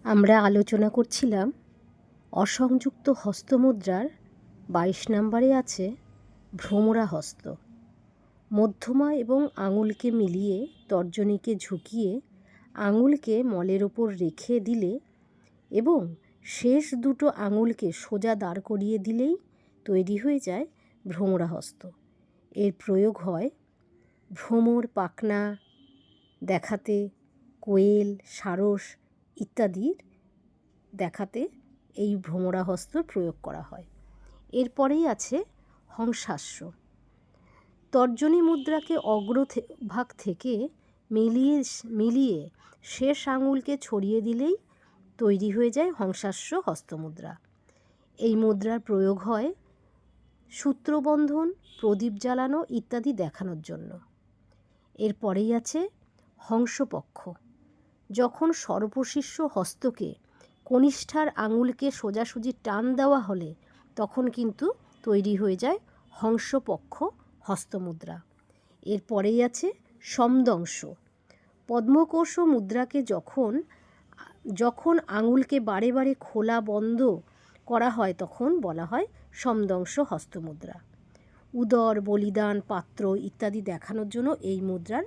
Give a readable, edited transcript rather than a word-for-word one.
আমরা আলোচনা করছিলাম অসংযুক্ত হস্তমুদ্রার 22 নম্বরে আছে ভ্রমরা হস্ত। মধ্যমা এবং আঙুলকে মিলিয়ে তর্জনীকে ঝুঁকিয়ে আঙুলকে মলের ওপর রেখে দিলে এবং শেষ দুটো আঙুলকে সোজা দাঁড় করিয়ে দিলেই তৈরি হয়ে যায় ভ্রমরা হস্ত। এর প্রয়োগ হয় ভ্রমর পাখনা দেখাতে, কোয়েল, সারস ইত্যাদির দেখাতে এই ভ্রমরা হস্ত প্রয়োগ করা হয়। এরপরেই আছে হংসাস্য। তর্জনী মুদ্রাকে অগ্রভাগ থেকে মিলিয়ে শেষ আঙুলকে ছড়িয়ে দিলেই তৈরি হয়ে যায় হংসাস্য হস্তমুদ্রা। এই মুদ্রার প্রয়োগ হয় সূত্রবন্ধন, প্রদীপ জ্বালানো ইত্যাদি দেখানোর জন্য। এরপরেই আছে হংসপক্ষ। যখন সর্বশীর্ষ হস্তকে কনিষ্ঠার আঙুলকে সোজাসুজি টান দেওয়া হলে তখন কিন্তু তৈরি হয়ে যায় হংসপক্ষ হস্তমুদ্রা। এরপরেই আছে সমদংশ। পদ্মকোষ মুদ্রাকে যখন আঙুলকে বারে বারে খোলা বন্ধ করা হয় তখন বলা হয় সমদংশ হস্তমুদ্রা। উদর, বলিদান, পাত্র ইত্যাদি দেখানোর জন্য এই মুদ্রার